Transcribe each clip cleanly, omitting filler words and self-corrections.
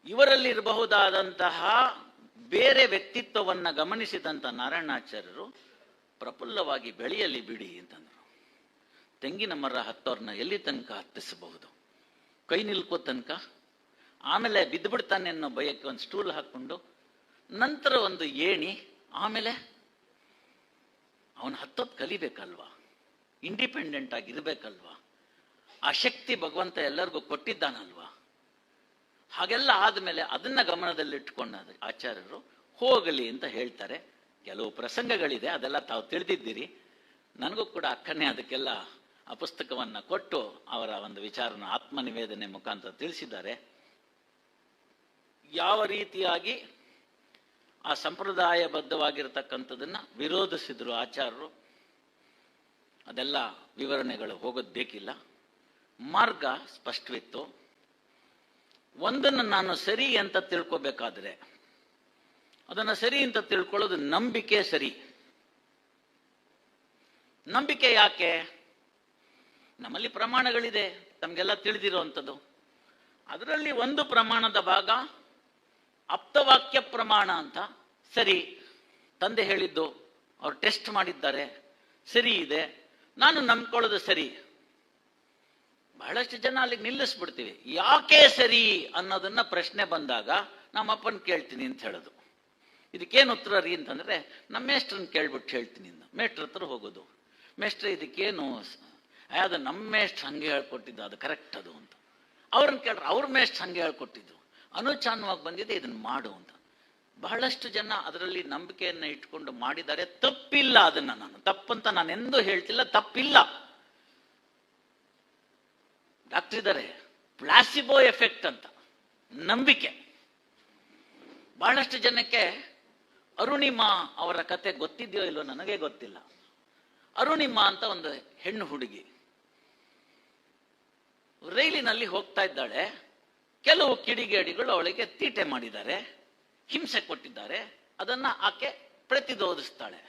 ಇವರಲ್ಲಿರಬಹುದಾದಂತಹ ಬೇರೆ ವ್ಯಕ್ತಿತ್ವವನ್ನು ಗಮನಿಸಿದಂಥ ನಾರಾಯಣಾಚಾರ್ಯರು ಪ್ರಫುಲ್ಲವಾಗಿ ಬೆಳೆಯಲಿ ಬಿಡಿ ಅಂತಂದರು. ತೆಂಗಿನ ಮರ ಹತ್ತೋರ್ನ ಎಲ್ಲಿ ತನಕ ಹತ್ತಿಸಬಹುದು? ಕೈ ನಿಲ್ಕೋ ತನಕ, ಆಮೇಲೆ ಬಿದ್ದುಬಿಡ್ತಾನೆ ಅನ್ನೋ ಭಯಕ್ಕೆ ಒಂದು ಸ್ಟೂಲ್ ಹಾಕ್ಕೊಂಡು, ನಂತರ ಒಂದು ಏಣಿ, ಆಮೇಲೆ ಅವನು ಹತ್ತೋದು ಕಲಿಬೇಕಲ್ವಾ, ಇಂಡಿಪೆಂಡೆಂಟ್ ಆಗಿರ್ಬೇಕಲ್ವಾ, ಆ ಶಕ್ತಿ ಭಗವಂತ ಎಲ್ಲರಿಗೂ ಕೊಟ್ಟಿದ್ದಾನಲ್ವಾ. ಹಾಗೆಲ್ಲ ಆದಮೇಲೆ ಅದನ್ನ ಗಮನದಲ್ಲಿಟ್ಟುಕೊಂಡ ಆಚಾರ್ಯರು ಹೋಗಲಿ ಅಂತ ಹೇಳ್ತಾರೆ. ಕೆಲವು ಪ್ರಸಂಗಗಳಿದೆ, ಅದೆಲ್ಲ ತಾವು ತಿಳಿದಿದ್ದೀರಿ. ನನಗೂ ಕೂಡ ಅಕ್ಕನೇ ಅದಕ್ಕೆಲ್ಲ ಆ ಪುಸ್ತಕವನ್ನು ಕೊಟ್ಟು ಅವರ ಒಂದು ವಿಚಾರನ ಆತ್ಮನಿವೇದನೆ ಮುಖಾಂತರ ತಿಳಿಸಿದ್ದಾರೆ. ಯಾವ ರೀತಿಯಾಗಿ ಆ ಸಂಪ್ರದಾಯಬದ್ಧವಾಗಿರ್ತಕ್ಕಂಥದನ್ನ ವಿರೋಧಿಸಿದ್ರು ಆಚಾರ್ಯರು, ಅದೆಲ್ಲ ವಿವರಣೆಗಳು ಹೋಗೋದು ಬೇಕಿಲ್ಲ. ಮಾರ್ಗ ಸ್ಪಷ್ಟವಿತ್ತು. ಒಂದನ್ನು ನಾನು ಸರಿ ಅಂತ ತಿಳ್ಕೋಬೇಕಾದ್ರೆ ಅದನ್ನು ಸರಿ ಅಂತ ತಿಳ್ಕೊಳ್ಳೋದು ನಂಬಿಕೆ ಸರಿ. ನಂಬಿಕೆ ಯಾಕೆ? ನಮ್ಮಲ್ಲಿ ಪ್ರಮಾಣಗಳಿದೆ, ತಮಗೆಲ್ಲ ತಿಳಿದಿರುವಂಥದ್ದು. ಅದರಲ್ಲಿ ಒಂದು ಪ್ರಮಾಣದ ಭಾಗ ಆಪ್ತವಾಕ್ಯ ಪ್ರಮಾಣ ಅಂತ. ಸರಿ, ತಂದೆ ಹೇಳಿದ್ದು ಅವ್ರು ಟೆಸ್ಟ್ ಮಾಡಿದ್ದಾರೆ, ಸರಿ ಇದೆ, ನಾನು ನಂಬ್ಕೊಳ್ಳೋದು ಸರಿ. ಬಹಳಷ್ಟು ಜನ ಅಲ್ಲಿಗೆ ನಿಲ್ಲಿಸ್ಬಿಡ್ತೀವಿ. ಯಾಕೆ ಸರಿ ಅನ್ನೋದನ್ನ ಪ್ರಶ್ನೆ ಬಂದಾಗ ನಮ್ಮಪ್ಪನ ಕೇಳ್ತೀನಿ ಅಂತ ಹೇಳೋದು. ಇದಕ್ಕೇನು ಉತ್ತರ ರೀ ಅಂತಂದ್ರೆ, ನಮ್ಮ ಮೇಷ್ಟ್ರನ್ನ ಕೇಳ್ಬಿಟ್ಟು ಹೇಳ್ತೀನಿ ಅಂತ ಮೇಷ್ಟ್ರ ಹತ್ರ ಹೋಗೋದು. ಮೇಷ್ಟ್ರ ಇದಕ್ಕೇನು? ಅದು ನಮ್ಮ ಮೇಷ್ಟ್ರು ಹಂಗೆ ಹೇಳ್ಕೊಟ್ಟಿದ್ದು, ಅದು ಕರೆಕ್ಟ್ ಅದು ಅಂತ. ಅವ್ರನ್ನ ಕೇಳ್ರೆ ಅವ್ರ ಮೇಷ್ಟ್ರು ಹಂಗೆ ಹೇಳ್ಕೊಟ್ಟಿದ್ದು, ಅನುಚಾನವಾಗಿ ಬಂದಿದೆ, ಇದನ್ನ ಮಾಡು ಅಂತ. ಬಹಳಷ್ಟು ಜನ ಅದರಲ್ಲಿ ನಂಬಿಕೆಯನ್ನು ಇಟ್ಕೊಂಡು ಮಾಡಿದ್ದಾರೆ. ತಪ್ಪಿಲ್ಲ, ಅದನ್ನ ನಾನು ತಪ್ಪಂತ ನಾನು ಎಂದೂ ಹೇಳ್ತಿಲ್ಲ, ತಪ್ಪಿಲ್ಲ. ಡಾಕ್ಟರ್ ಇದ್ದಾರೆ, ಪ್ಲಾಸಿಬೋ ಎಫೆಕ್ಟ್ ಅಂತ ನಂಬಿಕೆ. ಬಹಳಷ್ಟು ಜನಕ್ಕೆ ಅರುಣಿಮಾ ಅವರ ಕತೆ ಗೊತ್ತಿದೆಯೋ ಇಲ್ಲೋ ನನಗೆ ಗೊತ್ತಿಲ್ಲ. ಅರುಣಿಮಾ ಅಂತ ಒಂದು ಹೆಣ್ಣು ಹುಡುಗಿ ರೈಲಿನಲ್ಲಿ ಹೋಗ್ತಾ ಇದ್ದಾಳೆ. ಕೆಲವು ಕಿಡಿಗೇಡಿಗಳು ಅವಳಿಗೆ ತೀಟೆ ಮಾಡಿದ್ದಾರೆ, ಹಿಂಸೆ ಕೊಟ್ಟಿದ್ದಾರೆ. ಅದನ್ನ ಆಕೆ ಪ್ರತಿರೋಧಿಸ್ತಾಳೆ.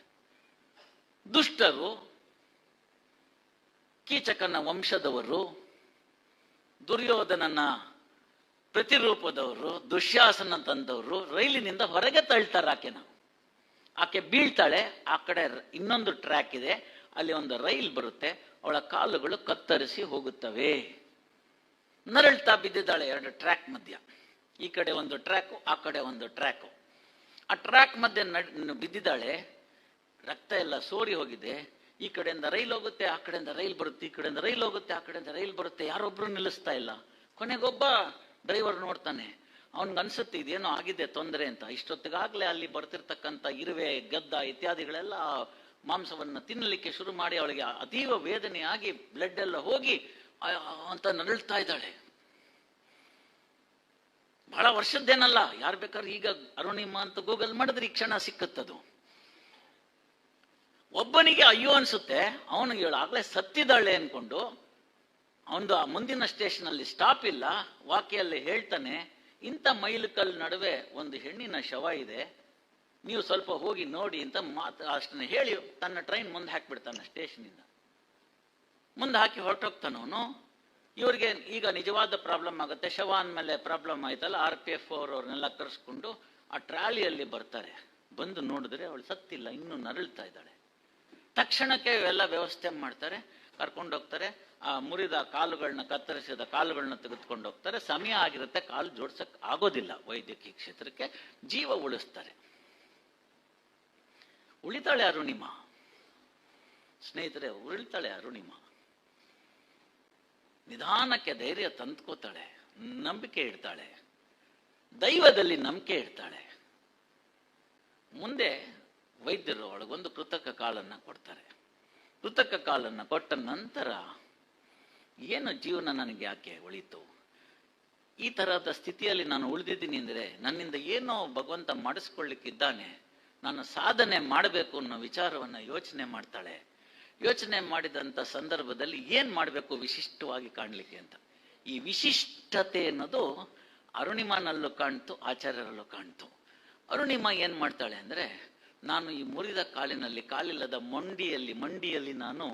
ದುಷ್ಟರು, ಕೀಚಕನ ವಂಶದವರು, ದುರ್ಯೋಧನನ ಪ್ರತಿರೂಪದವರು, ದುಶ್ಯಾಸನ ತಂದವರು ರೈಲಿನಿಂದ ಹೊರಗೆ ತಳ್ತಾರೆ ಆಕೆನ. ಆಕೆ ಬೀಳ್ತಾಳೆ. ಆ ಕಡೆ ಇನ್ನೊಂದು ಟ್ರ್ಯಾಕ್ ಇದೆ, ಅಲ್ಲಿ ಒಂದು ರೈಲ್ ಬರುತ್ತೆ. ಅವಳ ಕಾಲುಗಳು ಕತ್ತರಿಸಿ ಹೋಗುತ್ತವೆ. ನರಳ್ತಾ ಬಿದ್ದಿದ್ದಾಳೆ ಎರಡು ಟ್ರ್ಯಾಕ್ ಮಧ್ಯ. ಈ ಕಡೆ ಒಂದು ಟ್ರ್ಯಾಕು, ಆ ಕಡೆ ಒಂದು ಟ್ರ್ಯಾಕು. ಆ ಟ್ರ್ಯಾಕ್ ಮಧ್ಯೆ ಬಿದ್ದಿದ್ದಾಳೆ. ರಕ್ತ ಎಲ್ಲ ಸೋರಿ ಹೋಗಿದೆ. ಈ ಕಡೆಯಿಂದ ರೈಲ್ ಹೋಗುತ್ತೆ, ಆ ಕಡೆಯಿಂದ ರೈಲ್ ಬರುತ್ತೆ, ಈ ಕಡೆಯಿಂದ ರೈಲ್ ಹೋಗುತ್ತೆ, ಆ ಕಡೆಯಿಂದ ರೈಲ್ ಬರುತ್ತೆ. ಯಾರೊಬ್ರು ನಿಲ್ಲಿಸ್ತಾ ಇಲ್ಲ. ಕೊನೆಗೊಬ್ಬ ಡ್ರೈವರ್ ನೋಡ್ತಾನೆ. ಅವನ್ಗನ್ಸುತ್ತೆ ಇದೇನೋ ಆಗಿದೆ ತೊಂದರೆ ಅಂತ. ಇಷ್ಟೊತ್ತಿಗಾಗಲೇ ಅಲ್ಲಿ ಬರ್ತಿರ್ತಕ್ಕಂಥ ಇರುವೆ, ಗದ್ದ ಇತ್ಯಾದಿಗಳೆಲ್ಲ ಮಾಂಸವನ್ನು ತಿನ್ನಲಿಕ್ಕೆ ಶುರು ಮಾಡಿ ಅವಳಿಗೆ ಅತೀವ ವೇದನೆಯಾಗಿ ಬ್ಲಡ್ ಎಲ್ಲ ಹೋಗಿ ಅಂತ ನರಳ್ತಾ ಇದ್ದಾಳೆ. ಬಹಳ ವರ್ಷದ್ದೇನಲ್ಲ, ಯಾರು ಬೇಕಾದ್ರೆ ಈಗ ಅರುಣಿಮಾ ಅಂತ ಗೂಗಲ್ ಮಾಡಿದ್ರೆ ಈ ಕ್ಷಣ ಸಿಕ್ಕತ್ತದು. ಒಬ್ಬನಿಗೆ ಅಯ್ಯೋ ಅನ್ಸುತ್ತೆ, ಅವನು ಆಗಲೇ ಸತ್ತಿದ್ದಾಳೆ ಅನ್ಕೊಂಡು ಅವನು ಆ ಮುಂದಿನ ಸ್ಟೇಷನ್ ಅಲ್ಲಿ ಸ್ಟಾಪ್ ಇಲ್ಲ. ವಾಕ್ಯಲ್ಲಿ ಹೇಳ್ತಾನೆ, ಇಂಥ ಮೈಲುಕಲ್ ನಡುವೆ ಒಂದು ಹೆಣ್ಣಿನ ಶವ ಇದೆ, ನೀವು ಸ್ವಲ್ಪ ಹೋಗಿ ನೋಡಿ ಅಂತ ಅಷ್ಟನ್ನ ಹೇಳಿ ತನ್ನ ಟ್ರೈನ್ ಮುಂದೆ ಹಾಕಿಬಿಡ್ತಾನೆ. ಸ್ಟೇಷನಿಂದ ಮುಂದೆ ಹಾಕಿ ಹೊರಟೋಗ್ತಾನವನು. ಇವ್ರಿಗೆ ಈಗ ನಿಜವಾದ ಪ್ರಾಬ್ಲಮ್ ಆಗುತ್ತೆ. ಶವ ಅಂದಮೇಲೆ ಪ್ರಾಬ್ಲಮ್ ಆಯ್ತಲ್ಲ. RPF ಅವ್ರನ್ನೆಲ್ಲ ಕರೆಸ್ಕೊಂಡು ಆ ಟ್ರಾಲಿಯಲ್ಲಿ ಬರ್ತಾರೆ. ಬಂದು ನೋಡಿದ್ರೆ ಅವಳು ಸತ್ತಿಲ್ಲ, ಇನ್ನೂ ನರಳ್ತಾ ಇದ್ದಾಳೆ. ತಕ್ಷಣಕ್ಕೆ ಇವೆಲ್ಲ ವ್ಯವಸ್ಥೆ ಮಾಡ್ತಾರೆ, ಕರ್ಕೊಂಡು ಹೋಗ್ತಾರೆ. ಆ ಮುರಿದ ಕಾಲುಗಳನ್ನ, ಕತ್ತರಿಸಿದ ಕಾಲುಗಳನ್ನ ತೆಗೆದುಕೊಂಡು ಹೋಗ್ತಾರೆ. ಸಮಯ ಆಗಿರುತ್ತೆ, ಕಾಲು ಜೋಡ್ಸಕ್ ಆಗೋದಿಲ್ಲ. ವೈದ್ಯಕೀಯ ಕ್ಷೇತ್ರಕ್ಕೆ ಜೀವ ಉಳಿಸ್ತಾರೆ. ಉಳಿತಾಳೆ ಅರುಣಿಮಾ. ಸ್ನೇಹಿತರೆ, ಉಳಿತಾಳೆ ಅರುಣಿಮಾ. ನಿಧಾನಕ್ಕೆ ಧೈರ್ಯ ತಂದ್ಕೋತಾಳೆ, ನಂಬಿಕೆ ಇಡ್ತಾಳೆ, ದೈವದಲ್ಲಿ ನಂಬಿಕೆ ಇಡ್ತಾಳೆ. ಮುಂದೆ ವೈದ್ಯರು ಅವಳಿಗೊಂದು ಕೃತಕ ಕಾಲನ್ನು ಕೊಡ್ತಾರೆ. ಕೃತಕ ಕಾಲನ್ನು ಕೊಟ್ಟ ನಂತರ ಏನು ಜೀವನ ನನಗೆ ಯಾಕೆ ಉಳಿತು? ಈ ತರಹದ ಸ್ಥಿತಿಯಲ್ಲಿ ನಾನು ಉಳಿದಿದ್ದೀನಿ ಅಂದರೆ ನನ್ನಿಂದ ಏನೋ ಭಗವಂತ ಮಾಡಿಸ್ಕೊಳ್ಳಿಕ್ಕಿದ್ದಾನೆ, ನಾನು ಸಾಧನೆ ಮಾಡಬೇಕು ಅನ್ನೋ ವಿಚಾರವನ್ನು ಯೋಚನೆ ಮಾಡ್ತಾಳೆ. ಯೋಚನೆ ಮಾಡಿದಂಥ ಸಂದರ್ಭದಲ್ಲಿ ಏನು ಮಾಡಬೇಕು ವಿಶಿಷ್ಟವಾಗಿ ಕಾಣಲಿಕ್ಕೆ ಅಂತ. ಈ ವಿಶಿಷ್ಟತೆ ಅನ್ನೋದು ಅರುಣಿಮಾನಲ್ಲೂ ಕಾಣ್ತು, ಆಚಾರ್ಯರಲ್ಲೂ ಕಾಣ್ತು. ಅರುಣಿಮಾ ಏನು ಮಾಡ್ತಾಳೆ ಅಂದರೆ, ನಾನು ಈ ಮುರಿದ ಕಾಲಿನಲ್ಲಿ, ಕಾಲಿಲ್ಲದ ಮಂಡಿಯಲ್ಲಿ ನಾನು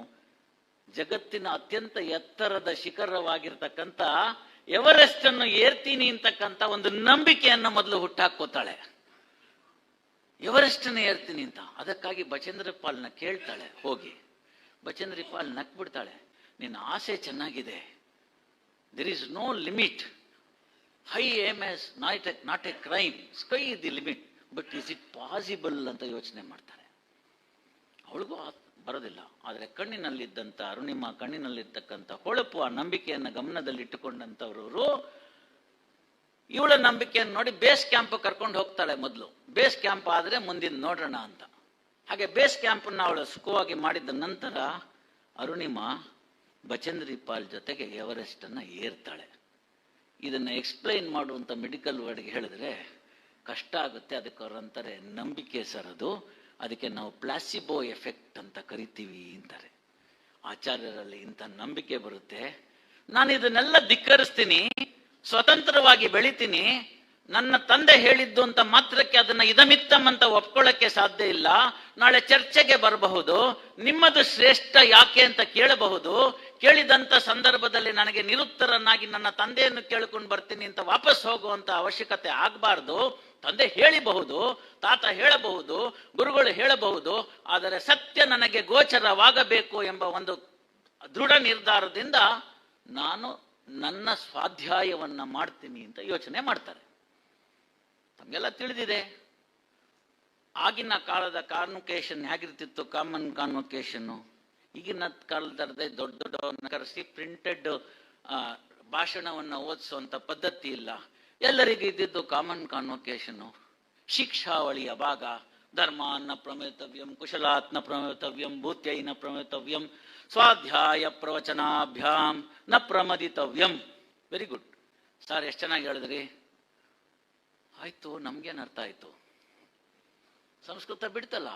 ಜಗತ್ತಿನ ಅತ್ಯಂತ ಎತ್ತರದ ಶಿಖರವಾಗಿರ್ತಕ್ಕಂಥ ಎವರೆಸ್ಟ್ ಅನ್ನು ಏರ್ತೀನಿ ಅಂತಕ್ಕಂಥ ಒಂದು ನಂಬಿಕೆಯನ್ನು ಮೊದಲು ಹುಟ್ಟಾಕೋತಾಳೆ. ಎವರೆಸ್ಟ್ ಅನ್ನು ಏರ್ತೀನಿ ಅಂತ. ಅದಕ್ಕಾಗಿ ಬಚೇಂದ್ರ ಪಾಲ್ನ ಕೇಳ್ತಾಳೆ ಹೋಗಿ. ಬಚೇಂದ್ರ ಪಾಲ್ ನಕ್ ಬಿಡ್ತಾಳೆ, ನಿನ್ನ ಆಸೆ ಚೆನ್ನಾಗಿದೆ, there is no limit, high aim is not a crime, sky is the limit, but is it possible ಅಂತ ಯೋಚನೆ ಮಾಡ್ತಾರೆ. ಅವಳಿಗೂ ಬರೋದಿಲ್ಲ. ಆದರೆ ಕಣ್ಣಿನಲ್ಲಿದ್ದಂಥ ಅರುಣಿಮಾ ಕಣ್ಣಿನಲ್ಲಿರ್ತಕ್ಕಂಥ ಹೊಳಪು, ಆ ನಂಬಿಕೆಯನ್ನು ಗಮನದಲ್ಲಿಟ್ಟುಕೊಂಡಂಥವ್ರವರು ಇವಳ ನಂಬಿಕೆಯನ್ನು ನೋಡಿ ಬೇಸ್ ಕ್ಯಾಂಪ್ ಕರ್ಕೊಂಡು ಹೋಗ್ತಾಳೆ. ಮೊದಲು ಬೇಸ್ ಕ್ಯಾಂಪ್ ಆದರೆ ಮುಂದಿನ ನೋಡೋಣ ಅಂತ. ಹಾಗೆ ಬೇಸ್ ಕ್ಯಾಂಪನ್ನು ಅವಳು ಸುಖವಾಗಿ ಮಾಡಿದ ನಂತರ ಅರುಣಿಮಾ ಬಚೇಂದ್ರಿ ಪಾಲ್ ಜೊತೆಗೆ ಎವರೆಸ್ಟ್ ಅನ್ನು ಏರ್ತಾಳೆ. ಇದನ್ನು ಎಕ್ಸ್ಪ್ಲೈನ್ ಮಾಡುವಂಥ ಮೆಡಿಕಲ್ ವರ್ಡ್ಗೆ ಹೇಳಿದ್ರೆ ಕಷ್ಟ ಆಗುತ್ತೆ. ಅದಕ್ಕೆ ಅವ್ರು ಅಂತಾರೆ ನಂಬಿಕೆ ಸರ್ ಅದು, ಅದಕ್ಕೆ ನಾವು ಪ್ಲಾಸಿಬೋ ಎಫೆಕ್ಟ್ ಅಂತ ಕರಿತೀವಿ ಅಂತಾರೆ. ಆಚಾರ್ಯರಲ್ಲಿ ಇಂಥ ನಂಬಿಕೆ ಬರುತ್ತೆ. ನಾನು ಇದನ್ನೆಲ್ಲ ಧಿಕ್ಕರಿಸ್ತೀನಿ, ಸ್ವತಂತ್ರವಾಗಿ ಬೆಳಿತೀನಿ, ನನ್ನ ತಂದೆ ಹೇಳಿದ್ದು ಅಂತ ಮಾತ್ರಕ್ಕೆ ಅದನ್ನ ಇದಮಿತ್ತಮ್ ಅಂತ ಒಪ್ಕೊಳ್ಳಕ್ಕೆ ಸಾಧ್ಯ ಇಲ್ಲ. ನಾಳೆ ಚರ್ಚೆಗೆ ಬರಬಹುದು, ನಿಮ್ಮದು ಶ್ರೇಷ್ಠ ಯಾಕೆ ಅಂತ ಕೇಳಬಹುದು. ಕೇಳಿದಂತ ಸಂದರ್ಭದಲ್ಲಿ ನನಗೆ ನಿರುತ್ತರನಾಗಿ ನನ್ನ ತಂದೆಯನ್ನು ಕೇಳಿಕೊಂಡು ಬರ್ತೀನಿ ಅಂತ ವಾಪಸ್ ಹೋಗುವಂತ ಅವಶ್ಯಕತೆ ಆಗಬಾರ್ದು. ತಂದೆ ಹೇಳಿಬಹುದು, ತಾತ ಹೇಳಬಹುದು, ಗುರುಗಳು ಹೇಳಬಹುದು, ಆದರೆ ಸತ್ಯ ನನಗೆ ಗೋಚರವಾಗಬೇಕು ಎಂಬ ಒಂದು ದೃಢ ನಿರ್ಧಾರದಿಂದ ನಾನು ನನ್ನ ಸ್ವಾಧ್ಯಾಯವನ್ನ ಮಾಡ್ತೀನಿ ಅಂತ ಯೋಚನೆ ಮಾಡ್ತಾರೆ. ತಮಗೆಲ್ಲ ತಿಳಿದಿದೆ ಆಗಿನ ಕಾಲದ ಕಾನ್ವೊಕೇಶನ್ ಹೇಗಿರ್ತಿತ್ತು. ಕಾಮನ್ ಕಾನ್ವೊಕೇಶನ್ ಈಗಿನ ಕಾಲದ ದೊಡ್ಡ ದೊಡ್ಡವನ್ನ ಕರೆಸಿ ಪ್ರಿಂಟೆಡ್ ಭಾಷಣವನ್ನ ಓದಿಸುವಂತ ಪದ್ಧತಿ ಇಲ್ಲ. ಎಲ್ಲರಿಗೂ ಇದ್ದಿದ್ದು ಕಾಮನ್ ಕಾನ್ವೊಕೇಶನ್. ಶಿಕ್ಷಾವಳಿಯ ಭಾಗ ಧರ್ಮಾನ್ನ ಪ್ರಮೇತವ್ಯಂ, ಕುಶಲಾತ್ನ ಪ್ರಮೇತವ್ಯಂ, ಭೂತ್ಯೈನ ಪ್ರಮೇತವ್ಯಂ, ಸ್ವಾಧ್ಯಾಯ ಪ್ರವಚನಾಭ್ಯಾಂ ನ ಪ್ರಮದಿತವ್ಯಂ. ವೆರಿ ಗುಡ್ ಸರ್, ಎಷ್ಟು ಚೆನ್ನಾಗಿ ಹೇಳಿದ್ರಿ. ಆಯ್ತು, ನಮ್ಗೇನು ಅರ್ಥ ಆಯ್ತು? ಸಂಸ್ಕೃತ ಬಿಡ್ತಲ್ಲ.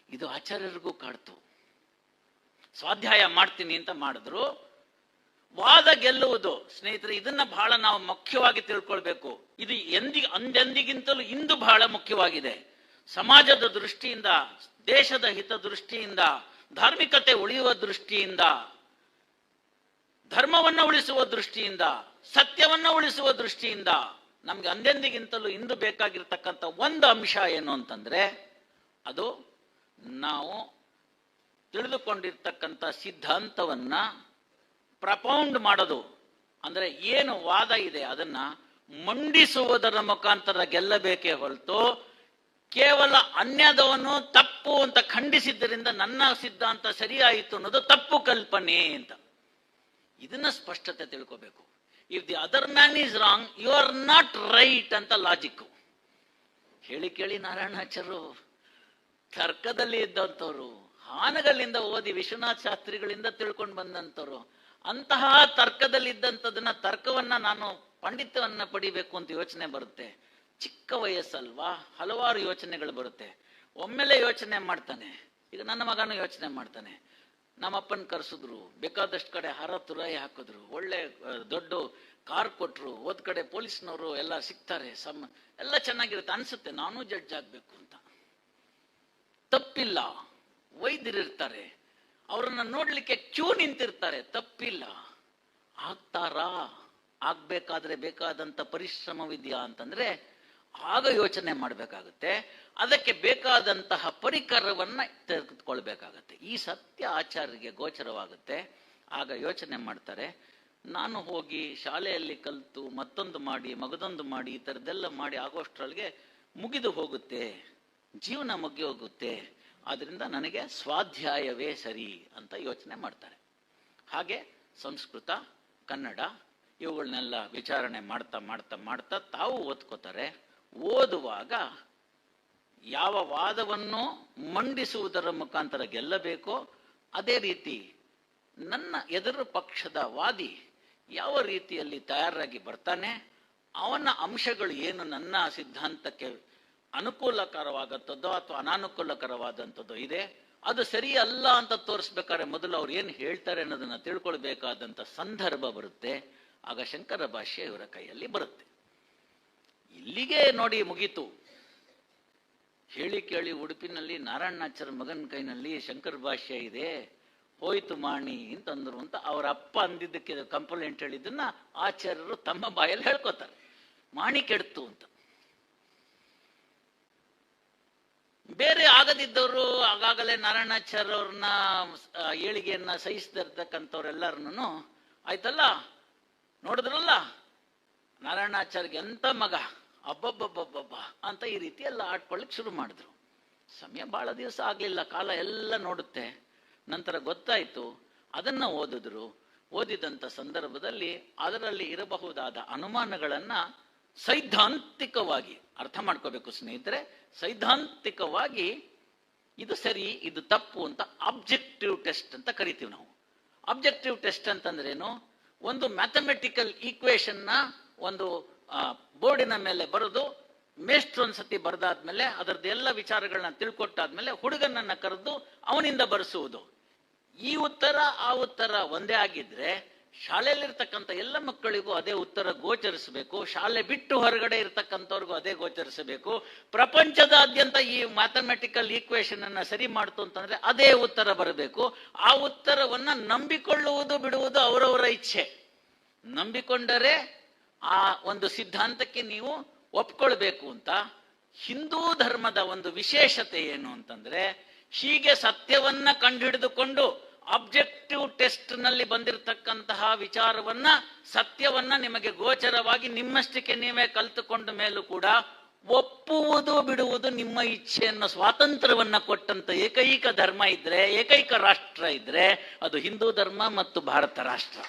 ಇದು ಆಚಾರ್ಯರಿಗೂ ಕಾಡ್ತು. ಸ್ವಾಧ್ಯಾಯ ಮಾಡ್ತೀನಿ ಅಂತ ಮಾಡಿದ್ರು, ವಾದ ಗೆಲ್ಲುವುದು. ಸ್ನೇಹಿತರೆ, ಇದನ್ನ ಬಹಳ ನಾವು ಮುಖ್ಯವಾಗಿ ತಿಳ್ಕೊಳ್ಬೇಕು. ಇದು ಅಂದೆಂದಿಗಿಂತಲೂ ಇಂದು ಬಹಳ ಮುಖ್ಯವಾಗಿದೆ. ಸಮಾಜದ ದೃಷ್ಟಿಯಿಂದ, ದೇಶದ ಹಿತ ದೃಷ್ಟಿಯಿಂದ, ಧಾರ್ಮಿಕತೆ ಉಳಿಯುವ ದೃಷ್ಟಿಯಿಂದ, ಧರ್ಮವನ್ನು ಉಳಿಸುವ ದೃಷ್ಟಿಯಿಂದ, ಸತ್ಯವನ್ನ ಉಳಿಸುವ ದೃಷ್ಟಿಯಿಂದ ನಮ್ಗೆ ಅಂದೆಂದಿಗಿಂತಲೂ ಇಂದು ಬೇಕಾಗಿರ್ತಕ್ಕಂಥ ಒಂದು ಅಂಶ ಏನು ಅಂತಂದ್ರೆ, ಅದು ನಾವು ತಿಳಿದುಕೊಂಡಿರ್ತಕ್ಕಂಥ ಸಿದ್ಧಾಂತವನ್ನ ಪ್ರಪೌಂಡ್ ಮಾಡೋದು. ಅಂದ್ರೆ ಏನು ವಾದ ಇದೆ ಅದನ್ನ ಮಂಡಿಸುವುದರ ಮುಖಾಂತರ ಗೆಲ್ಲಬೇಕೇ ಹೊರತು ಕೇವಲ ಅನ್ಯದವನು ತಪ್ಪು ಅಂತ ಖಂಡಿಸಿದ್ದರಿಂದ ನನ್ನ ಸಿದ್ಧಾಂತ ಸರಿಯಾಯಿತು ಅನ್ನೋದು ತಪ್ಪು ಕಲ್ಪನೆ ಅಂತ. ಇದನ್ನ ಸ್ಪಷ್ಟತೆ ತಿಳ್ಕೋಬೇಕು. If the other man is wrong, you are not right ಅಂತ ಲಾಜಿಕ್. ಹೇಳಿ ಕೇಳಿ ನಾರಾಯಣಾಚಾರ್ಯರು ತರ್ಕದಲ್ಲಿ ಇದ್ದಂಥವ್ರು, ಹಾನಗಲ್ಲಿಂದ ಓದಿ ವಿಶ್ವನಾಥ ಶಾಸ್ತ್ರಿಗಳಿಂದ ತಿಳ್ಕೊಂಡು ಬಂದಂಥವ್ರು. ಅಂತಹ ತರ್ಕದಲ್ಲಿ ಇದ್ದಂಥದನ್ನ, ತರ್ಕವನ್ನ ನಾನು ಪಂಡಿತವನ್ನ ಪಡಿಬೇಕು ಅಂತ ಯೋಚನೆ ಬರುತ್ತೆ. ಚಿಕ್ಕ ವಯಸ್ಸಲ್ವಾ, ಹಲವಾರು ಯೋಚನೆಗಳು ಬರುತ್ತೆ. ಒಮ್ಮೆಲೆ ಯೋಚನೆ ಮಾಡ್ತಾನೆ. ಈಗ ನನ್ನ ಮಗನೂ ಯೋಚನೆ ಮಾಡ್ತಾನೆ. ನಮ್ಮಪ್ಪನ ಕರೆಸಿದ್ರು, ಬೇಕಾದಷ್ಟು ಕಡೆ ಹಾರ ತುರಾಯಿ ಹಾಕಿದ್ರು, ಒಳ್ಳೆ ದೊಡ್ಡ ಕಾರ್ ಕೊಟ್ರು, ಹೋದ್ ಕಡೆ ಪೊಲೀಸ್ನವರು ಎಲ್ಲ ಸಿಗ್ತಾರೆ, ಎಲ್ಲ ಚೆನ್ನಾಗಿರುತ್ತೆ. ಅನ್ಸುತ್ತೆ ನಾನು ಜಡ್ಜ್ ಆಗ್ಬೇಕು ಅಂತ. ತಪ್ಪಿಲ್ಲ. ವೈದ್ಯರಿರ್ತಾರೆ, ಅವರನ್ನ ನೋಡ್ಲಿಕ್ಕೆ ಕ್ಯೂ ನಿಂತಿರ್ತಾರೆ, ತಪ್ಪಿಲ್ಲ. ಆಗ್ತಾರಾ? ಆಗ್ಬೇಕಾದ್ರೆ ಬೇಕಾದಂತ ಪರಿಶ್ರಮವಿದೆಯಾ ಅಂತಂದ್ರೆ ಆಗ ಯೋಚನೆ ಮಾಡಬೇಕಾಗುತ್ತೆ. ಅದಕ್ಕೆ ಬೇಕಾದಂತಹ ಪರಿಕರವನ್ನ ತೆಗೆದುಕೊಳ್ಬೇಕಾಗತ್ತೆ. ಈ ಸತ್ಯ ಆಚಾರ್ಯರಿಗೆ ಗೋಚರವಾಗುತ್ತೆ. ಆಗ ಯೋಚನೆ ಮಾಡ್ತಾರೆ, ನಾನು ಹೋಗಿ ಶಾಲೆಯಲ್ಲಿ ಕಲಿತು ಮತ್ತೊಂದು ಮಾಡಿ ಮಗದೊಂದು ಮಾಡಿ ಈ ಥರದ್ದೆಲ್ಲ ಮಾಡಿ ಆಗೋಷ್ಟರೊಳಗೆ ಮುಗಿದು ಹೋಗುತ್ತೆ, ಜೀವನ ಮುಗಿ ಹೋಗುತ್ತೆ. ಆದ್ರಿಂದ ನನಗೆ ಸ್ವಾಧ್ಯಾಯವೇ ಸರಿ ಅಂತ ಯೋಚನೆ ಮಾಡ್ತಾರೆ. ಹಾಗೆ ಸಂಸ್ಕೃತ, ಕನ್ನಡ ಇವುಗಳನ್ನೆಲ್ಲ ವಿಚಾರಣೆ ಮಾಡ್ತಾ ಮಾಡ್ತಾ ಮಾಡ್ತಾ ತಾವು ಓದ್ಕೋತಾರೆ. ಓದುವಾಗ ಯಾವ ವಾದವನ್ನು ಮಂಡಿಸುವುದರ ಮುಖಾಂತರ ಗೆಲ್ಲಬೇಕೋ ಅದೇ ರೀತಿ ನನ್ನ ಎದುರು ಪಕ್ಷದ ವಾದಿ ಯಾವ ರೀತಿಯಲ್ಲಿ ತಯಾರಾಗಿ ಬರ್ತಾನೆ, ಅವನ ಅಂಶಗಳು ಏನು ನನ್ನ ಸಿದ್ಧಾಂತಕ್ಕೆ ಅನುಕೂಲಕರವಾಗತ್ತದೋ ಅಥವಾ ಅನಾನುಕೂಲಕರವಾದಂಥದ್ದೋ ಇದೆ, ಅದು ಸರಿ ಅಲ್ಲ ಅಂತ ತೋರಿಸ್ಬೇಕಾದ್ರೆ ಮೊದಲು ಅವ್ರು ಏನು ಹೇಳ್ತಾರೆ ಅನ್ನೋದನ್ನ ತಿಳ್ಕೊಳ್ಬೇಕಾದಂಥ ಸಂದರ್ಭ ಬರುತ್ತೆ. ಆಗ ಶಂಕರ ಭಾಷ್ಯ ಇವರ ಕೈಯಲ್ಲಿ ಬರುತ್ತೆ. ಇಲ್ಲಿಗೆ ನೋಡಿ ಮುಗೀತು. ಹೇಳಿ ಕೇಳಿ ಉಡುಪಿನಲ್ಲಿ ನಾರಾಯಣಾಚಾರ್ಯ ಮಗನ ಕೈನಲ್ಲಿ ಶಂಕರ ಭಾಷ್ಯ ಇದೆ. ಹೋಯ್ತು ಮಾಣಿ ಅಂತಂದ್ರು ಅಂತ ಅವರ ಅಪ್ಪ ಅಂದಿದ್ದಕ್ಕೆ ಕಂಪ್ಲೇಂಟ್ ಹೇಳಿದ್ದನ್ನ ಆಚಾರ್ಯರು ತಮ್ಮ ಬಾಯಲ್ಲಿ ಹೇಳ್ಕೊತಾರೆ, ಮಾಣಿ ಕೆಡ್ತು ಅಂತ. ಬೇರೆ ಆಗದಿದ್ದವರು ಆಗಾಗಲೇ ನಾರಾಯಣಾಚಾರ್ಯ ಅವ್ರನ್ನ ಏಳಿಗೆಯನ್ನ ಸಹಿಸದಿರ್ತಕ್ಕಂಥವ್ರೆಲ್ಲರನ್ನು ಆಯ್ತಲ್ಲ, ನೋಡಿದ್ರಲ್ಲ ನಾರಾಯಣಾಚಾರ್ಯಗೆ ಎಂತ ಮಗ, ಅಬ್ಬಬ್ಬಬ್ಬಬ್ಬ ಅಂತ ಈ ರೀತಿ ಎಲ್ಲ ಆಡ್ಕೊಳ್ಳಿಕ್ ಶುರು ಮಾಡಿದ್ರು. ಸಮಯ ಬಹಳ ದಿವಸ ಆಗ್ಲಿಲ್ಲ, ಕಾಲ ಎಲ್ಲ ನೋಡುತ್ತೆ. ನಂತರ ಗೊತ್ತಾಯ್ತು, ಅದನ್ನ ಓದಿದ್ರು. ಓದಿದಂತ ಸಂದರ್ಭದಲ್ಲಿ ಅದರಲ್ಲಿ ಇರಬಹುದಾದ ಅನುಮಾನಗಳನ್ನ ಸೈದ್ಧಾಂತಿಕವಾಗಿ ಅರ್ಥ ಮಾಡ್ಕೋಬೇಕು ಸ್ನೇಹಿತರೆ. ಸೈದ್ಧಾಂತಿಕವಾಗಿ ಇದು ಸರಿ ಇದು ತಪ್ಪು ಅಂತ ಆಬ್ಜೆಕ್ಟಿವ್ ಟೆಸ್ಟ್ ಅಂತ ಕರಿತೀವಿ ನಾವು. ಆಬ್ಜೆಕ್ಟಿವ್ ಟೆಸ್ಟ್ ಅಂತಂದ್ರೇನು? ಒಂದು ಮ್ಯಾಥಮೆಟಿಕಲ್ ಈಕ್ವೇಶನ್ ನ ಒಂದು ಬೋರ್ಡಿನ ಮೇಲೆ ಬರೆದು ಮೇಷ್ಟ್ರು ಒಂದ್ಸತಿ ಬರೆದಾದ್ಮೇಲೆ ಅದರದ್ದು ಎಲ್ಲ ವಿಚಾರಗಳನ್ನ ತಿಳ್ಕೊಟ್ಟಾದ್ಮೇಲೆ ಹುಡುಗನನ್ನ ಕರೆದು ಅವನಿಂದ ಬರೆಸುವುದು. ಈ ಉತ್ತರ ಆ ಉತ್ತರ ಒಂದೇ ಆಗಿದ್ರೆ ಶಾಲೆಯಲ್ಲಿರ್ತಕ್ಕಂಥ ಎಲ್ಲ ಮಕ್ಕಳಿಗೂ ಅದೇ ಉತ್ತರ ಗೋಚರಿಸಬೇಕು, ಶಾಲೆ ಬಿಟ್ಟು ಹೊರಗಡೆ ಇರ್ತಕ್ಕಂಥವ್ರಿಗೂ ಅದೇ ಗೋಚರಿಸಬೇಕು. ಪ್ರಪಂಚದಾದ್ಯಂತ ಈ ಮ್ಯಾಥಮೆಟಿಕಲ್ ಈಕ್ವೇಶನ್ ಅನ್ನ ಸರಿ ಮಾಡ್ತು ಅಂತಂದ್ರೆ ಅದೇ ಉತ್ತರ ಬರಬೇಕು. ಆ ಉತ್ತರವನ್ನ ನಂಬಿಕೊಳ್ಳುವುದು ಬಿಡುವುದು ಅವರವರ ಇಚ್ಛೆ. ನಂಬಿಕೊಂಡರೆ ಆ ಒಂದು ಸಿದ್ಧಾಂತಕ್ಕೆ ನೀವು ಒಪ್ಕೊಳ್ಬೇಕು ಅಂತ. ಹಿಂದೂ ಧರ್ಮದ ಒಂದು ವಿಶೇಷತೆ ಏನು ಅಂತಂದ್ರೆ, ಹೀಗೆ ಸತ್ಯವನ್ನ ಕಂಡುಹಿಡಿದುಕೊಂಡು ಆಬ್ಜೆಕ್ಟಿವ್ ಟೆಸ್ಟ್ ನಲ್ಲಿ ಬಂದಿರತಕ್ಕಂತಹ ವಿಚಾರವನ್ನ, ಸತ್ಯವನ್ನ ನಿಮಗೆ ಗೋಚರವಾಗಿ ನಿಮ್ಮಷ್ಟಕ್ಕೆ ನೀವೇ ಕಲ್ತುಕೊಂಡ ಮೇಲೂ ಕೂಡ ಒಪ್ಪುವುದು ಬಿಡುವುದು ನಿಮ್ಮ ಇಚ್ಛೆಯನ್ನು ಸ್ವಾತಂತ್ರ್ಯವನ್ನ ಕೊಟ್ಟಂತ ಏಕೈಕ ಧರ್ಮ ಇದ್ರೆ, ಏಕೈಕ ರಾಷ್ಟ್ರ ಇದ್ರೆ ಅದು ಹಿಂದೂ ಧರ್ಮ ಮತ್ತು ಭಾರತ ರಾಷ್ಟ್ರ.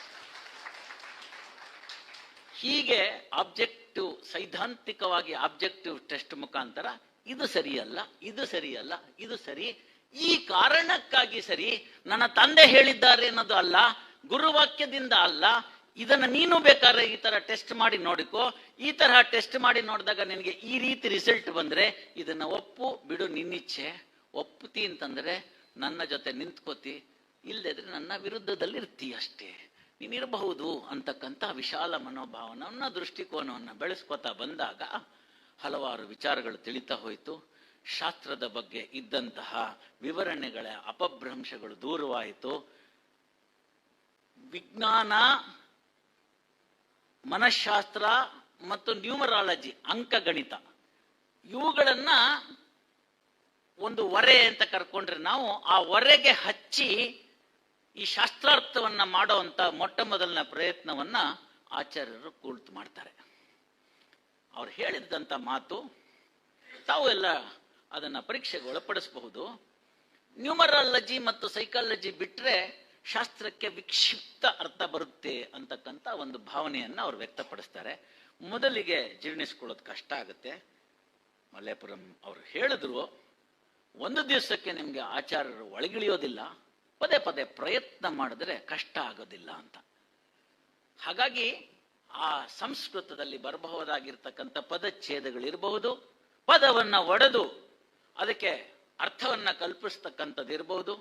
ಹೀಗೆ ಆಬ್ಜೆಕ್ಟಿವ್, ಸೈದ್ಧಾಂತಿಕವಾಗಿ ಆಬ್ಜೆಕ್ಟಿವ್ ಟೆಸ್ಟ್ ಮುಖಾಂತರ ಇದು ಸರಿಯಲ್ಲ, ಇದು ಸರಿಯಲ್ಲ, ಇದು ಸರಿ, ಈ ಕಾರಣಕ್ಕಾಗಿ ಸರಿ, ನನ್ನ ತಂದೆ ಹೇಳಿದ್ದಾರೆ ಅನ್ನೋದು ಅಲ್ಲ, ಗುರುವಾಕ್ಯದಿಂದ ಅಲ್ಲ, ಇದನ್ನ ನೀನು ಬೇಕಾದ್ರೆ ಈ ತರ ಟೆಸ್ಟ್ ಮಾಡಿ ನೋಡಿಕೋ, ಈ ತರಹ ಟೆಸ್ಟ್ ಮಾಡಿ ನೋಡಿದಾಗ ನಿನಗೆ ಈ ರೀತಿ ರಿಸಲ್ಟ್ ಬಂದ್ರೆ ಇದನ್ನ ಒಪ್ಪು ಬಿಡು, ನಿನ್ನಿಚ್ಛೆ. ಒಪ್ಪುತ್ತಿ ಅಂತಂದ್ರೆ ನನ್ನ ಜೊತೆ ನಿಂತ್ಕೋತಿ, ಇಲ್ಲದಿದ್ರೆ ನನ್ನ ವಿರುದ್ಧದಲ್ಲಿ ಇರ್ತಿ ಅಷ್ಟೇ, ನೀನಿರಬಹುದು ಅಂತಕ್ಕಂಥ ವಿಶಾಲ ಮನೋಭಾವನವನ್ನ, ದೃಷ್ಟಿಕೋನವನ್ನ ಬೆಳೆಸ್ಕೋತಾ ಬಂದಾಗ ಹಲವಾರು ವಿಚಾರಗಳು ತಿಳಿತಾ ಹೋಯಿತು. ಶಾಸ್ತ್ರದ ಬಗ್ಗೆ ಇದ್ದಂತಹ ವಿವರಣೆಗಳ ಅಪಭ್ರಂಶಗಳು ದೂರವಾಯಿತು. ವಿಜ್ಞಾನ, ಮನಃಶಾಸ್ತ್ರ ಮತ್ತು ನ್ಯೂಮರಾಲಜಿ, ಅಂಕಗಣಿತ, ಇವುಗಳನ್ನ ಒಂದು ಹೊರೆ ಅಂತ ಕರ್ಕೊಂಡ್ರೆ ನಾವು ಆ ಹೊರೆಗೆ ಹಚ್ಚಿ ಈ ಶಾಸ್ತ್ರಾರ್ಥವನ್ನ ಮಾಡುವಂತ ಮೊಟ್ಟ ಮೊದಲನ ಪ್ರಯತ್ನವನ್ನ ಆಚಾರ್ಯರು ಕೂರ್ತು ಮಾಡ್ತಾರೆ. ಅವ್ರು ಹೇಳಿದಂತ ಮಾತು ತಾವು ಎಲ್ಲ ಅದನ್ನ ಪರೀಕ್ಷೆಗೆ ಒಳಪಡಿಸಬಹುದು. ನ್ಯೂಮರಾಲಜಿ ಮತ್ತು ಸೈಕಾಲಜಿ ಬಿಟ್ರೆ ಶಾಸ್ತ್ರಕ್ಕೆ ವಿಕ್ಷಿಪ್ತ ಅರ್ಥ ಬರುತ್ತೆ ಅಂತಕ್ಕಂಥ ಒಂದು ಭಾವನೆಯನ್ನ ಅವ್ರು ವ್ಯಕ್ತಪಡಿಸ್ತಾರೆ. ಮೊದಲಿಗೆ ಜೀರ್ಣಿಸ್ಕೊಳ್ಳೋದು ಕಷ್ಟ ಆಗುತ್ತೆ. ಮಲ್ಲೇಪುರಂ ಅವರು ಹೇಳಿದ್ರು, ಒಂದು ದಿವಸಕ್ಕೆ ನಿಮ್ಗೆ ಆಚಾರ್ಯರು ಒಳಗಿಳಿಯೋದಿಲ್ಲ, ಪದೇ ಪದೇ ಪ್ರಯತ್ನ ಮಾಡಿದ್ರೆ ಕಷ್ಟ ಆಗೋದಿಲ್ಲ ಅಂತ. ಹಾಗಾಗಿ ಆ ಸಂಸ್ಕೃತದಲ್ಲಿ ಬರಬಹುದಾಗಿರ್ತಕ್ಕಂಥ ಪದಚ್ಛೇದಗಳಿರಬಹುದು, ಪದವನ್ನ ಒಡೆದು ಅದಕ್ಕೆ ಅರ್ಥವನ್ನ ಕಲ್ಪಿಸ್ತಕ್ಕಂಥದ್ದು ಇರಬಹುದು.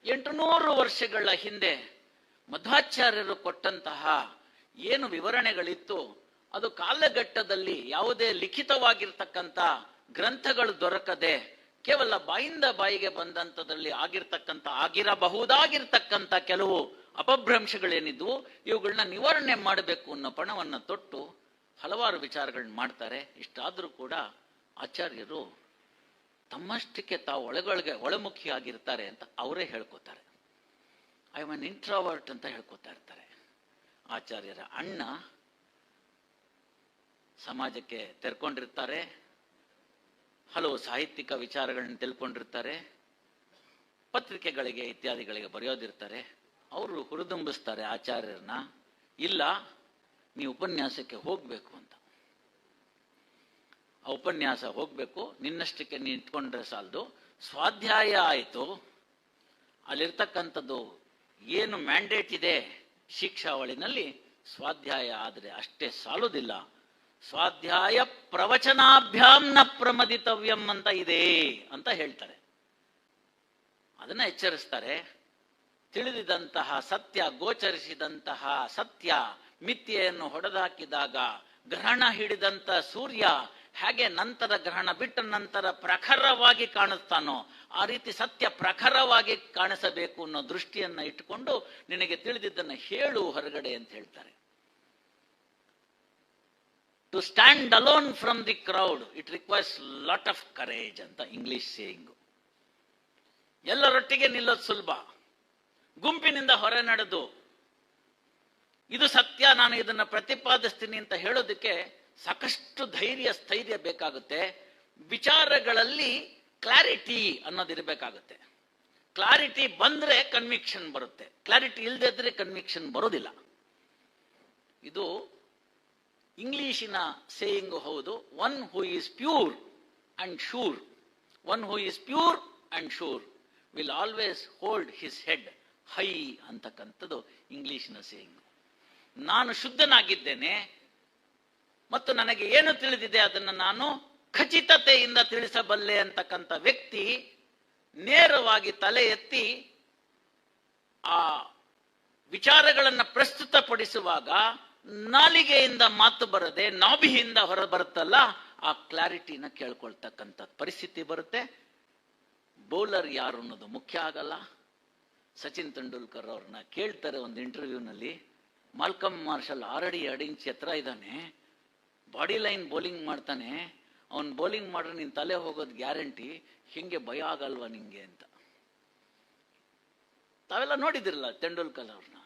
800 ವರ್ಷಗಳ ಹಿಂದೆ ಮಧ್ವಾಚಾರ್ಯರು ಕೊಟ್ಟಂತಹ ಏನು ವಿವರಣೆಗಳಿತ್ತು, ಅದು ಕಾಲಘಟ್ಟದಲ್ಲಿ ಯಾವುದೇ ಲಿಖಿತವಾಗಿರ್ತಕ್ಕಂಥ ಗ್ರಂಥಗಳು ದೊರಕದೆ ಕೇವಲ ಬಾಯಿಂದ ಬಾಯಿಗೆ ಬಂದಂಥದ್ರಲ್ಲಿ ಆಗಿರಬಹುದಾಗಿರ್ತಕ್ಕಂಥ ಕೆಲವು ಅಪಭ್ರಂಶಗಳೇನಿದ್ವು, ಇವುಗಳನ್ನ ನಿವಾರಣೆ ಮಾಡಬೇಕು ಅನ್ನೋ ಪಣವನ್ನ ತೊಟ್ಟು ಹಲವಾರು ವಿಚಾರಗಳನ್ನ ಮಾಡ್ತಾರೆ. ಇಷ್ಟಾದ್ರೂ ಕೂಡ ಆಚಾರ್ಯರು ತಮ್ಮಷ್ಟಕ್ಕೆ ತಾವು ಒಳಮುಖಿಯಾಗಿರ್ತಾರೆ ಅಂತ ಅವರೇ ಹೇಳ್ಕೊತಾರೆ. ಐ ಆಮ್ ಅನ್ ಇಂಟ್ರಾವರ್ಟ್ ಅಂತ ಹೇಳ್ಕೊತಾ ಇರ್ತಾರೆ. ಆಚಾರ್ಯರ ಅಣ್ಣ ಸಮಾಜಕ್ಕೆ ತೆರ್ಕೊಂಡಿರ್ತಾರೆ, ಹಲವು ಸಾಹಿತ್ಯಿಕ ವಿಚಾರಗಳನ್ನ ತಿಳ್ಕೊಂಡಿರ್ತಾರೆ, ಪತ್ರಿಕೆಗಳಿಗೆ ಇತ್ಯಾದಿಗಳಿಗೆ ಬರೆಯೋದಿರ್ತಾರೆ. ಅವರು ಹುರಿದುಂಬಿಸ್ತಾರೆ ಆಚಾರ್ಯರನ್ನ, ಇಲ್ಲ ನೀವು ಉಪನ್ಯಾಸಕ್ಕೆ ಹೋಗ್ಬೇಕು ಅಂತ. ಆ ಉಪನ್ಯಾಸ ಹೋಗ್ಬೇಕು, ನಿನ್ನಷ್ಟಕ್ಕೆ ನೀನು ಇಟ್ಕೊಂಡ್ರೆ ಸಾಲದು, ಸ್ವಾಧ್ಯಾಯ ಆಯಿತು, ಅಲ್ಲಿರ್ತಕ್ಕಂಥದ್ದು ಏನು ಮ್ಯಾಂಡೇಟ್ ಇದೆ ಶಿಕ್ಷಾವಳಿನಲ್ಲಿ, ಸ್ವಾಧ್ಯಾಯ ಆದರೆ ಅಷ್ಟೇ ಸಾಲುದಿಲ್ಲ, ಸ್ವಾಧ್ಯಾಯ ಪ್ರವಚನಾಭ್ಯಾಂ ನ ಪ್ರಮದಿತವ್ಯಂ ಅಂತ ಇದೆ ಅಂತ ಹೇಳ್ತಾರೆ. ಅದನ್ನ ಎಚ್ಚರಿಸ್ತಾರೆ. ತಿಳಿದಿದಂತಹ ಸತ್ಯ, ಗೋಚರಿಸಿದಂತಹ ಸತ್ಯ ಮಿಥ್ಯೆಯನ್ನು ಹೊಡೆದಾಕಿದಾಗ ಗ್ರಹಣ ಹಿಡಿದಂತ ಸೂರ್ಯ ಹೇಗೆ ನಂತರ ಗ್ರಹಣ ಬಿಟ್ಟ ನಂತರ ಪ್ರಖರವಾಗಿ ಕಾಣಿಸ್ತಾನೋ ಆ ರೀತಿ ಸತ್ಯ ಪ್ರಖರವಾಗಿ ಕಾಣಿಸಬೇಕು ಅನ್ನೋ ದೃಷ್ಟಿಯನ್ನ ಇಟ್ಟುಕೊಂಡು ನಿನಗೆ ತಿಳಿದಿದ್ದನ್ನು ಹೇಳು ಹೊರಗಡೆ ಅಂತ ಹೇಳ್ತಾರೆ. To stand alone from the crowd it requires lot of courage ಅಂತ ಇಂಗ್ಲಿಷ್ ಸೇಯಿಂಗು. ಎಲ್ಲರೊಟ್ಟಿಗೆ ನಿಲ್ಲೋದು ಸುಲಭ, ಗುಂಪಿನಿಂದ ಹೊರ ನಡೆದು ಇದು ಸತ್ಯ, ನಾನು ಇದನ್ನ ಪ್ರತಿಪಾದಿಸ್ತೀನಿ ಅಂತ ಹೇಳೋದಕ್ಕೆ ಸಾಕಷ್ಟು ಧೈರ್ಯ ಸ್ಥೈರ್ಯ ಬೇಕಾಗುತ್ತೆ. ವಿಚಾರಗಳಲ್ಲಿ ಕ್ಲಾರಿಟಿ ಅನ್ನೋದಿರಬೇಕಾಗುತ್ತೆ. ಕ್ಲಾರಿಟಿ ಬಂದ್ರೆ ಕನ್ವಿಕ್ಷನ್ ಬರುತ್ತೆ, ಕ್ಲಾರಿಟಿ ಇಲ್ಲದೆ ಇದ್ರೆ ಕನ್ವಿಕ್ಷನ್ ಬರೋದಿಲ್ಲ. ಇದು ಇಂಗ್ಲಿಶಿನ ಸೇಯಿಂಗು ಹೌದು. One who is pure and sure, one who is pure and sure will always hold his head high ಅಂತಕ್ಕಂಥದ್ದು ಇಂಗ್ಲಿಶಿನ ಸೇಯಿಂಗು. ನಾನು ಶುದ್ಧನಾಗಿದ್ದೇನೆ ಮತ್ತು ನನಗೆ ಏನು ತಿಳಿದಿದೆ ಅದನ್ನು ನಾನು ಖಚಿತತೆಯಿಂದ ತಿಳಿಸಬಲ್ಲೆ ಅಂತಕ್ಕಂಥ ವ್ಯಕ್ತಿ ನೇರವಾಗಿ ತಲೆ ಎತ್ತಿ ಆ ವಿಚಾರಗಳನ್ನು ಪ್ರಸ್ತುತಪಡಿಸುವಾಗ ನಾಲಿಗೆಯಿಂದ ಮಾತು ಬರದೆ ನಾಭಿಯಿಂದ ಹೊರ ಬರುತ್ತಲ್ಲ, ಆ ಕ್ಲಾರಿಟಿನ ಕೇಳ್ಕೊಳ್ತಕ್ಕಂಥ ಪರಿಸ್ಥಿತಿ ಬರುತ್ತೆ. ಬೌಲರ್ ಯಾರು ಅನ್ನೋದು ಮುಖ್ಯ ಆಗಲ್ಲ. ಸಚಿನ್ ತೆಂಡೂಲ್ಕರ್ ಅವ್ರನ್ನ ಕೇಳ್ತಾರೆ ಒಂದು ಇಂಟರ್ವ್ಯೂನಲ್ಲಿ, ಮಾಲ್ಕಮ್ ಮಾರ್ಷಲ್ 6 ಅಡಿ 2 ಇಂಚ್ ಎತ್ತರ ಇದ್ದಾನೆ, ಬಾಡಿ ಲೈನ್ ಬೌಲಿಂಗ್ ಮಾಡ್ತಾನೆ, ಅವನ್ ಬೌಲಿಂಗ್ ಮಾಡ್ರೆ ನಿನ್ ತಲೆ ಹೋಗೋದು ಗ್ಯಾರಂಟಿ, ಹಿಂಗೆ ಭಯ ಆಗಲ್ವಾ ನಿಂಗೆ ಅಂತ. ತಾವೆಲ್ಲ ನೋಡಿದಿರಲ್ಲ ತೆಂಡೂಲ್ಕರ್ ಅವ್ರನ್ನ,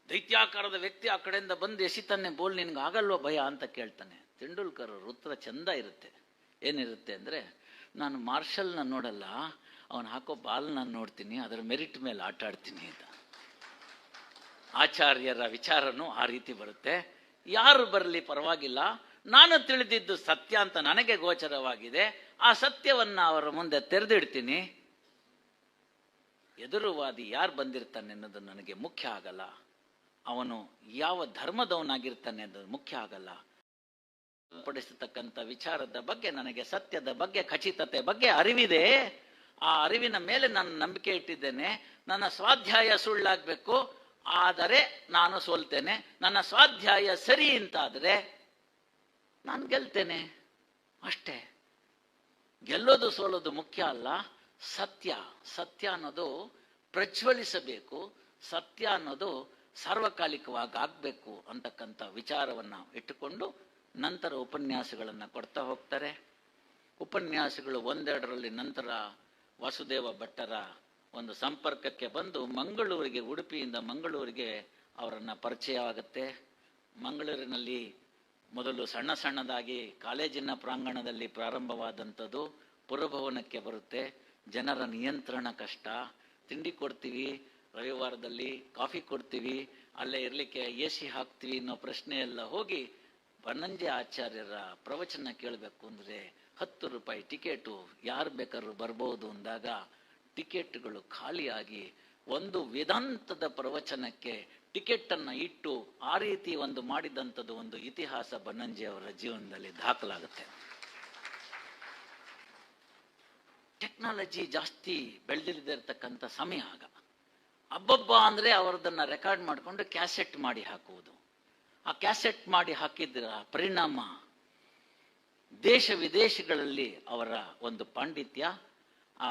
ದೈತ್ಯಾಕಾರದ ವ್ಯಕ್ತಿ ಆ ಕಡೆಯಿಂದ ಬಂದು ಎಸಿತಾನೆ ಬೋಲ್, ನಿನ್ಗೆ ಆಗಲ್ವಾ ಭಯ ಅಂತ ಕೇಳ್ತಾನೆ. ತೆಂಡೂಲ್ಕರ್ ಅವ್ರ ಉತ್ತರ ಚಂದ ಇರುತ್ತೆ. ಏನಿರುತ್ತೆ ಅಂದ್ರೆ, ನಾನು ಮಾರ್ಷಲ್ನ ನೋಡಲ್ಲ, ಅವನು ಹಾಕೋ ಬಾಲ್ನ ನೋಡ್ತೀನಿ, ಅದರ ಮೆರಿಟ್ ಮೇಲೆ ಆಟ ಆಡ್ತೀನಿ ಅಂತ. ಆಚಾರ್ಯರ ವಿಚಾರನೂ ಆ ರೀತಿ ಬರುತ್ತೆ. ಯಾರು ಬರಲಿ ಪರವಾಗಿಲ್ಲ, ನಾನು ತಿಳಿದಿದ್ದು ಸತ್ಯ ಅಂತ ನನಗೆ ಗೋಚರವಾಗಿದೆ, ಆ ಸತ್ಯವನ್ನ ಅವರ ಮುಂದೆ ತೆರೆದಿಡ್ತೀನಿ. ಎದುರುವಾದಿ ಯಾರು ಬಂದಿರ್ತಾನೆ ಅನ್ನೋದು ನನಗೆ ಮುಖ್ಯ ಆಗಲ್ಲ, ಅವನು ಯಾವ ಧರ್ಮದವನಾಗಿರ್ತಾನೆ ಅನ್ನೋದು ಮುಖ್ಯ ಆಗಲ್ಲ. ಪಡಿಸತಕ್ಕಂಥ ವಿಚಾರದ ಬಗ್ಗೆ ನನಗೆ ಸತ್ಯದ ಬಗ್ಗೆ ಖಚಿತತೆ ಬಗ್ಗೆ ಅರಿವಿದೆ. ಆ ಅರಿವಿನ ಮೇಲೆ ನಾನು ನಂಬಿಕೆ ಇಟ್ಟಿದ್ದೇನೆ. ನನ್ನ ಸ್ವಾಧ್ಯಾಯ ಸುಳ್ಳಾಗಬೇಕು, ಆದರೆ ನಾನು ಸೋಲ್ತೇನೆ. ನನ್ನ ಸ್ವಾಧ್ಯಾಯ ಸರಿ ಅಂತಾದರೆ ನಾನು ಗೆಲ್ತೇನೆ ಅಷ್ಟೇ. ಗೆಲ್ಲೋದು ಸೋಲೋದು ಮುಖ್ಯ ಅಲ್ಲ. ಸತ್ಯ ಸತ್ಯ ಅನ್ನೋದು ಪ್ರಜ್ವಲಿಸಬೇಕು, ಸತ್ಯ ಅನ್ನೋದು ಸಾರ್ವಕಾಲಿಕವಾಗಿ ಆಗಬೇಕು ಅಂತಕ್ಕಂಥ ವಿಚಾರವನ್ನ ಇಟ್ಟುಕೊಂಡು ನಂತರ ಉಪನ್ಯಾಸಗಳನ್ನು ಕೊಡ್ತಾ ಹೋಗ್ತಾರೆ. ಉಪನ್ಯಾಸಗಳು ಒಂದೆರಡರಲ್ಲಿ ನಂತರ ವಾಸುದೇವ ಭಟ್ಟರ ಒಂದು ಸಂಪರ್ಕಕ್ಕೆ ಬಂದು ಮಂಗಳೂರಿಗೆ, ಉಡುಪಿಯಿಂದ ಮಂಗಳೂರಿಗೆ ಅವರನ್ನು ಪರಿಚಯ ಆಗುತ್ತೆ. ಮಂಗಳೂರಿನಲ್ಲಿ ಮೊದಲು ಸಣ್ಣ ಸಣ್ಣದಾಗಿ ಕಾಲೇಜಿನ ಪ್ರಾಂಗಣದಲ್ಲಿ ಪ್ರಾರಂಭವಾದಂಥದ್ದು ಪುರಭವನಕ್ಕೆ ಬರುತ್ತೆ. ಜನರ ನಿಯಂತ್ರಣ ಕಷ್ಟ. ತಿಂಡಿ ಕೊಡ್ತೀವಿ, ರವಿವಾರದಲ್ಲಿ ಕಾಫಿ ಕೊಡ್ತೀವಿ, ಅಲ್ಲೇ ಇರಲಿಕ್ಕೆ AC ಹಾಕ್ತೀವಿ ಅನ್ನೋ ಪ್ರಶ್ನೆ ಎಲ್ಲ ಹೋಗಿ ಬನ್ನಂಜೆ ಆಚಾರ್ಯರ ಪ್ರವಚನ ಕೇಳಬೇಕು ಅಂದರೆ 10 ರೂಪಾಯಿ ಟಿಕೆಟು, ಯಾರು ಬೇಕಾದ್ರೂ ಬರ್ಬೋದು ಅಂದಾಗ ಟಿಕೆಟ್ಗಳು ಖಾಲಿಯಾಗಿ ಒಂದು ವೇದಾಂತದ ಪ್ರವಚನಕ್ಕೆ ಟಿಕೆಟ್ ಅನ್ನ ಇಟ್ಟು ಆ ರೀತಿ ಒಂದು ಮಾಡಿದಂಥದ್ದು ಒಂದು ಇತಿಹಾಸ ಬನ್ನಂಜೆ ಅವರ ಜೀವನದಲ್ಲಿ ದಾಖಲಾಗುತ್ತೆ. ಟೆಕ್ನಾಲಜಿ ಜಾಸ್ತಿ ಬೆಳೆದಿರತಕ್ಕಂಥ ಸಮಯ ಆಗ. ಅಬ್ಬಬ್ಬ ಅಂದ್ರೆ ಅವರದನ್ನ ರೆಕಾರ್ಡ್ ಮಾಡಿಕೊಂಡು ಕ್ಯಾಸೆಟ್ ಮಾಡಿ ಹಾಕುವುದು. ಆ ಕ್ಯಾಸೆಟ್ ಮಾಡಿ ಹಾಕಿದ್ರ ಪರಿಣಾಮ ದೇಶ ವಿದೇಶಗಳಲ್ಲಿ ಅವರ ಒಂದು ಪಾಂಡಿತ್ಯ, ಆ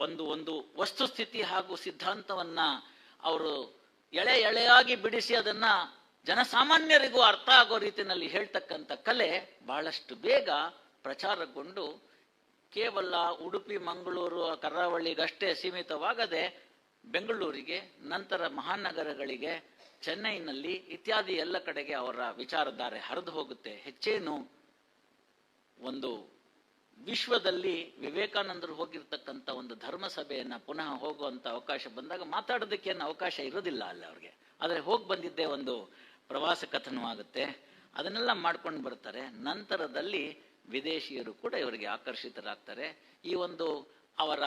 ಒಂದು ವಸ್ತುಸ್ಥಿತಿ ಹಾಗೂ ಸಿದ್ಧಾಂತವನ್ನ ಅವರು ಎಳೆಯಾಗಿ ಬಿಡಿಸಿ ಅದನ್ನ ಜನಸಾಮಾನ್ಯರಿಗೂ ಅರ್ಥ ಆಗೋ ರೀತಿಯಲ್ಲಿ ಹೇಳ್ತಕ್ಕಂಥ ಕಲೆ ಬಹಳಷ್ಟು ಬೇಗ ಪ್ರಚಾರಗೊಂಡು ಕೇವಲ ಉಡುಪಿ, ಮಂಗಳೂರು, ಕರಾವಳಿಗಷ್ಟೇ ಸೀಮಿತವಾಗದೆ ಬೆಂಗಳೂರಿಗೆ, ನಂತರ ಮಹಾನಗರಗಳಿಗೆ, ಚೆನ್ನೈನಲ್ಲಿ ಇತ್ಯಾದಿ ಎಲ್ಲ ಕಡೆಗೆ ಅವರ ವಿಚಾರಧಾರೆ ಹರಿದು ಹೋಗುತ್ತೆ. ಹೆಚ್ಚೇನು ಒಂದು ವಿಶ್ವದಲ್ಲಿ ವಿವೇಕಾನಂದರು ಹೋಗಿರ್ತಕ್ಕಂಥ ಒಂದು ಧರ್ಮ ಸಭೆಯನ್ನ ಪುನಃ ಹೋಗುವಂತ ಅವಕಾಶ ಬಂದಾಗ ಮಾತಾಡೋದಕ್ಕೆ ಏನು ಅವಕಾಶ ಇರೋದಿಲ್ಲ ಅಲ್ಲಿ ಅವ್ರಿಗೆ. ಆದರೆ ಹೋಗಿ ಬಂದಿದ್ದೇ ಒಂದು ಪ್ರವಾಸ ಕಥನವಾಗುತ್ತೆ. ಅದನ್ನೆಲ್ಲ ಮಾಡ್ಕೊಂಡು ಬರ್ತಾರೆ. ನಂತರದಲ್ಲಿ ವಿದೇಶಿಯರು ಕೂಡ ಇವರಿಗೆ ಆಕರ್ಷಿತರಾಗ್ತಾರೆ. ಈ ಒಂದು ಅವರ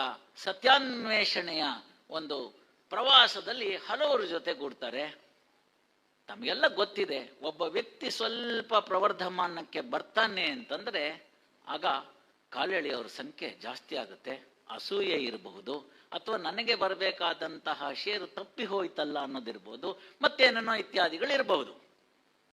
ಸತ್ಯಾನ್ವೇಷಣೆಯ ಒಂದು ಪ್ರವಾಸದಲ್ಲಿ ಹಲವರ ಜೊತೆಗೂಡ್ತಾರೆ. ತಮಗೆಲ್ಲ ಗೊತ್ತಿದೆ, ಒಬ್ಬ ವ್ಯಕ್ತಿ ಸ್ವಲ್ಪ ಪ್ರವರ್ಧಮಾನಕ್ಕೆ ಬರ್ತಾನೆ ಅಂತಂದ್ರೆ ಆಗ ಕಾಲೆಳೆಯವರ ಸಂಖ್ಯೆ ಜಾಸ್ತಿ ಆಗುತ್ತೆ. ಅಸೂಯೆ ಇರಬಹುದು, ಅಥವಾ ನನಗೆ ಬರಬೇಕಾದಂತಹ ಷೇರು ತಪ್ಪಿ ಹೋಯ್ತಲ್ಲ ಅನ್ನೋದಿರ್ಬೋದು, ಮತ್ತೇನೇನೋ ಇತ್ಯಾದಿಗಳು ಇರಬಹುದು.